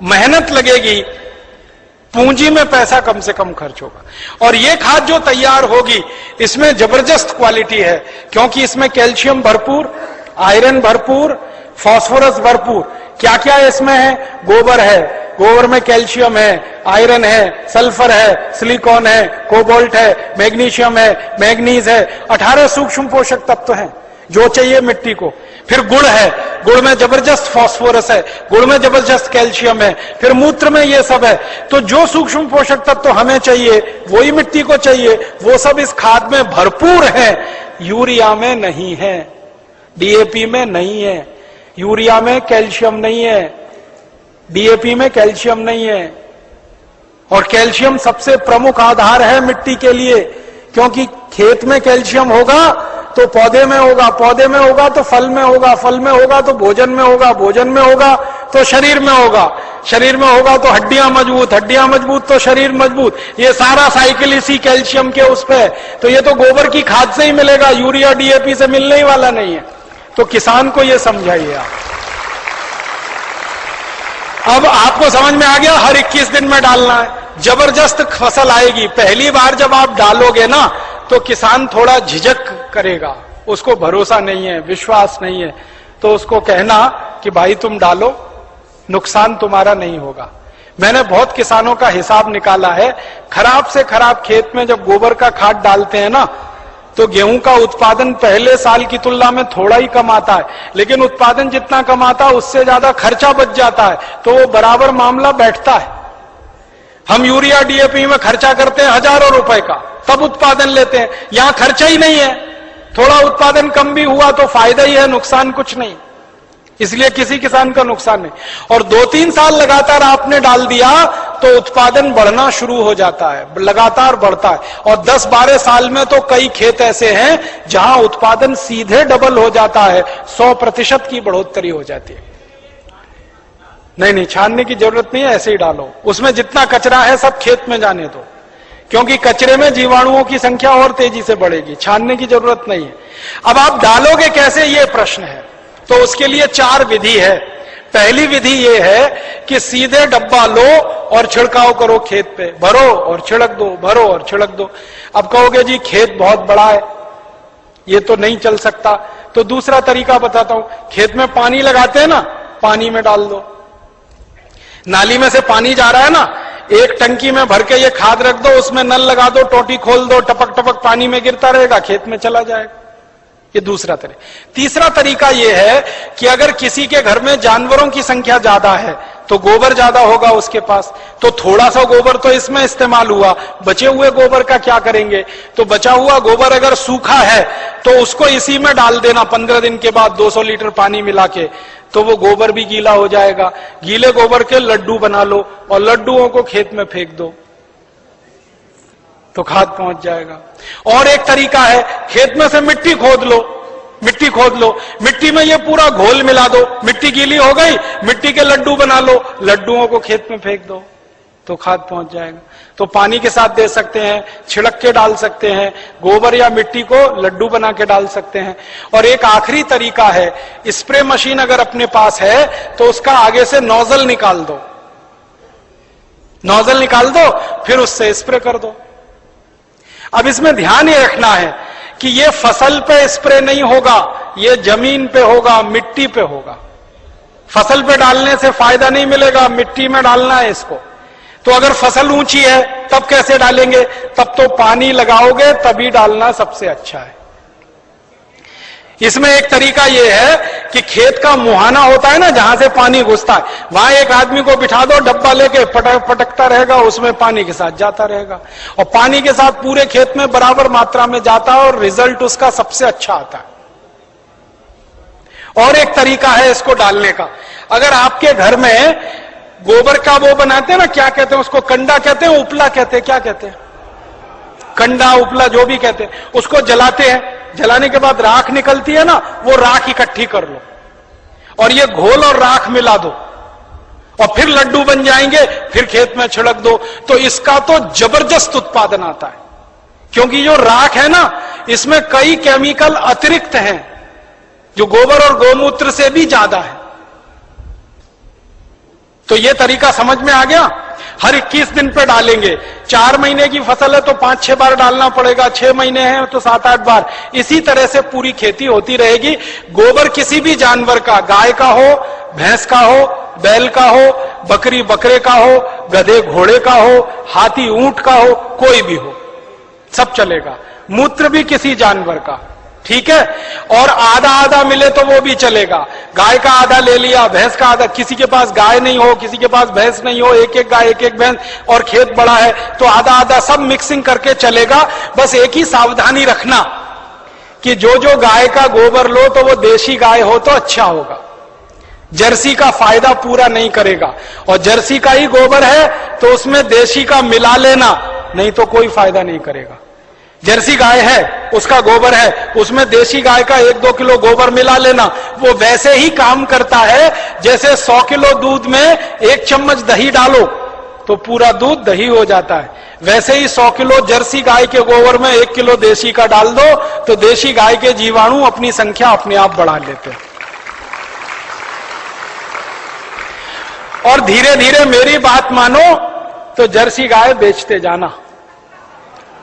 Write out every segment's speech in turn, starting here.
मेहनत लगेगी, पूंजी में पैसा कम से कम खर्च होगा। और ये खाद जो तैयार होगी इसमें जबरदस्त क्वालिटी है, क्योंकि इसमें कैल्शियम भरपूर, आयरन भरपूर, फास्फोरस भरपूर। क्या क्या इसमें है? गोबर है, गोबर में कैल्शियम है, आयरन है, सल्फर है, सिलिकॉन है, कोबाल्ट है, मैग्नीशियम है, मैग्नीज है, 18 सूक्ष्म पोषक तत्व हैं जो चाहिए मिट्टी को। फिर गुड़ है, गुड़ में जबरदस्त फास्फोरस है, गुड़ में जबरदस्त कैल्शियम है, फिर मूत्र में ये सब है। तो जो सूक्ष्म पोषक तत्व हमें चाहिए वही मिट्टी को चाहिए, वो सब इस खाद में भरपूर है। यूरिया में नहीं है, डीएपी में नहीं है, यूरिया में कैल्शियम नहीं है, डीएपी में कैल्शियम नहीं है। और कैल्शियम सबसे प्रमुख आधार है मिट्टी के लिए, क्योंकि खेत में कैल्शियम होगा तो पौधे में होगा, पौधे में होगा तो फल में होगा, फल में होगा तो भोजन में होगा, भोजन में होगा तो शरीर में होगा, शरीर में होगा तो हड्डियां मजबूत, हड्डियां मजबूत तो शरीर मजबूत। ये सारा साइकिल इसी कैल्शियम के उस पे। तो ये तो गोबर की खाद से ही मिलेगा, यूरिया डीएपी से मिलने ही वाला नहीं है। तो किसान को ये समझाइए आप। अब आपको समझ में आ गया, हर 21 दिन में डालना है, जबरदस्त फसल आएगी। पहली बार जब आप डालोगे ना तो किसान थोड़ा झिझक करेगा, उसको भरोसा नहीं है, विश्वास नहीं है, तो उसको कहना कि भाई तुम डालो, नुकसान तुम्हारा नहीं होगा। मैंने बहुत किसानों का हिसाब निकाला है, खराब से खराब खेत में जब गोबर का खाद डालते हैं ना तो गेहूं का उत्पादन पहले साल की तुलना में थोड़ा ही कम आता है, लेकिन उत्पादन जितना कम आता है उससे ज्यादा खर्चा बच जाता है, तो वो बराबर मामला बैठता है। हम यूरिया डीएपी में खर्चा करते हैं हजारों रुपए का, तब उत्पादन लेते हैं। यहां खर्चा ही नहीं है, थोड़ा उत्पादन कम भी हुआ तो फायदा ही है, नुकसान कुछ नहीं, इसलिए किसी किसान का नुकसान नहीं। और 2-3 साल लगातार आपने डाल दिया तो उत्पादन बढ़ना शुरू हो जाता है, लगातार बढ़ता है। और 10-12 साल में तो कई खेत ऐसे हैं जहां उत्पादन सीधे डबल हो जाता है, 100% की बढ़ोतरी हो जाती है। नहीं, छानने की जरूरत नहीं है, ऐसे ही डालो। उसमें जितना कचरा है सब खेत में जाने दो, क्योंकि कचरे में जीवाणुओं की संख्या और तेजी से बढ़ेगी, छानने की जरूरत नहीं है। अब आप डालोगे कैसे, ये प्रश्न है। तो उसके लिए 4 विधि है। पहली विधि ये है कि सीधे डब्बा लो और छिड़काव करो, खेत पे भरो और छिड़क दो, भरो और छिड़क दो। अब कहोगे जी खेत बहुत बड़ा है, ये तो नहीं चल सकता, तो दूसरा तरीका बताता हूं। खेत में पानी लगाते हैं ना, पानी में डाल दो। नाली में से पानी जा रहा है ना, एक टंकी में भर के ये खाद रख दो, उसमें नल लगा दो, टोटी खोल दो, टपक टपक पानी में गिरता रहेगा, खेत में चला जाएगा। ये दूसरा तरीका। तीसरा तरीका यह है कि अगर किसी के घर में जानवरों की संख्या ज्यादा है तो गोबर ज्यादा होगा उसके पास, तो थोड़ा सा गोबर तो इसमें इस्तेमाल हुआ, बचे हुए गोबर का क्या करेंगे? तो बचा हुआ गोबर अगर सूखा है तो उसको इसी में डाल देना 15 दिन के बाद 200 लीटर पानी मिला के, तो वो गोबर भी गीला हो जाएगा। गीले गोबर के लड्डू बना लो और लड्डुओं को खेत में फेंक दो तो खाद पहुंच जाएगा। और एक तरीका है, खेत में से मिट्टी खोद लो, मिट्टी खोद लो, मिट्टी में ये पूरा घोल मिला दो, मिट्टी गीली हो गई, मिट्टी के लड्डू बना लो, लड्डुओं को खेत में फेंक दो तो खाद पहुंच जाएगा। तो पानी के साथ दे सकते हैं, छिड़क के डाल सकते हैं, गोबर या मिट्टी को लड्डू बना के डाल सकते हैं। और एक आखिरी तरीका है, स्प्रे मशीन अगर अपने पास है तो उसका आगे से नोजल निकाल दो, नोजल निकाल दो, फिर उससे स्प्रे कर दो। अब इसमें ध्यान ये रखना है कि ये फसल पे स्प्रे नहीं होगा, ये जमीन पे होगा, मिट्टी पे होगा। फसल पे डालने से फायदा नहीं मिलेगा, मिट्टी में डालना है इसको। तो अगर फसल ऊंची है तब कैसे डालेंगे? तब तो पानी लगाओगे तभी डालना सबसे अच्छा है। इसमें एक तरीका यह है कि खेत का मुहाना होता है ना, जहां से पानी घुसता है, वहां एक आदमी को बिठा दो, डब्बा लेके पटकता रहेगा, उसमें पानी के साथ जाता रहेगा और पानी के साथ पूरे खेत में बराबर मात्रा में जाता है और रिजल्ट उसका सबसे अच्छा आता है। और एक तरीका है इसको डालने का, अगर आपके घर में गोबर का वो बनाते हैं ना, क्या कहते हैं उसको, कंडा कहते हैं, उपला कहते हैं, क्या कहते हैं, कंडा उपला जो भी कहते हैं, उसको जलाते हैं। जलाने के बाद राख निकलती है ना, वो राख इकट्ठी कर लो और ये घोल और राख मिला दो और फिर लड्डू बन जाएंगे, फिर खेत में छिड़क दो, तो इसका तो जबरदस्त उत्पादन आता है। क्योंकि जो राख है ना, इसमें कई केमिकल अतिरिक्त हैं जो गोबर और गौमूत्र से भी ज्यादा है। तो ये तरीका समझ में आ गया। हर 21 दिन पे डालेंगे। 4 महीने की फसल है तो 5-6 बार डालना पड़ेगा, 6 महीने हैं तो 7-8 बार। इसी तरह से पूरी खेती होती रहेगी। गोबर किसी भी जानवर का, गाय का हो, भैंस का हो, बैल का हो, बकरी बकरे का हो, गधे घोड़े का हो, हाथी ऊंट का हो, कोई भी हो, सब चलेगा। मूत्र भी किसी जानवर का, ठीक है। और आधा आधा मिले तो वो भी चलेगा। गाय का आधा ले लिया, भैंस का आधा, किसी के पास गाय नहीं हो, किसी के पास भैंस नहीं हो, एक एक गाय एक एक भैंस, और खेत बड़ा है तो आधा आधा, सब मिक्सिंग करके चलेगा। बस एक ही सावधानी रखना कि जो जो गाय का गोबर लो तो वो देशी गाय हो तो अच्छा होगा। जर्सी का फायदा पूरा नहीं करेगा। और जर्सी का ही गोबर है तो उसमें देशी का मिला लेना, नहीं तो कोई फायदा नहीं करेगा। जर्सी गाय है, उसका गोबर है, उसमें देशी गाय का 1-2 किलो गोबर मिला लेना, वो वैसे ही काम करता है जैसे 100 किलो दूध में 1 चम्मच दही डालो तो पूरा दूध दही हो जाता है। वैसे ही 100 किलो जर्सी गाय के गोबर में 1 किलो देशी का डाल दो तो देशी गाय के जीवाणु अपनी संख्या अपने आप बढ़ा लेते हैं। और धीरे धीरे मेरी बात मानो तो जर्सी गाय बेचते जाना,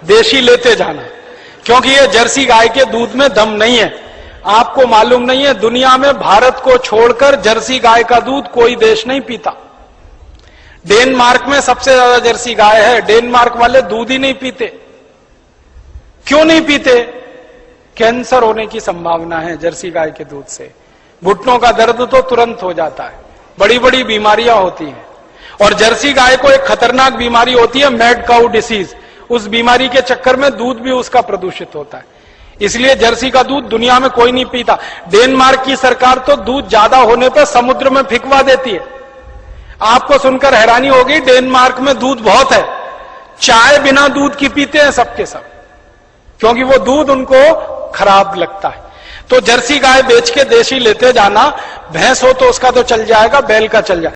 देशी लेते जाना, क्योंकि ये जर्सी गाय के दूध में दम नहीं है। आपको मालूम नहीं है, दुनिया में भारत को छोड़कर जर्सी गाय का दूध कोई देश नहीं पीता। डेनमार्क में सबसे ज्यादा जर्सी गाय है। डेनमार्क वाले दूध ही नहीं पीते। क्यों नहीं पीते? कैंसर होने की संभावना है जर्सी गाय के दूध से। घुटनों का दर्द तो तुरंत हो जाता है, बड़ी बड़ी बीमारियां होती हैं। और जर्सी गाय को एक खतरनाक बीमारी होती है, मैड काउ डिसीज। उस बीमारी के चक्कर में दूध भी उसका प्रदूषित होता है, इसलिए जर्सी का दूध दुनिया में कोई नहीं पीता। डेनमार्क की सरकार तो दूध ज्यादा होने पर समुद्र में फेंकवा देती है। आपको सुनकर हैरानी होगी, डेनमार्क में दूध बहुत है, चाय बिना दूध की पीते हैं सबके सब, क्योंकि वो दूध उनको खराब लगता है। तो जर्सी गाय बेच के देशी लेते जाना। भैंस हो तो उसका तो चल जाएगा, बैल का चल जाएगा।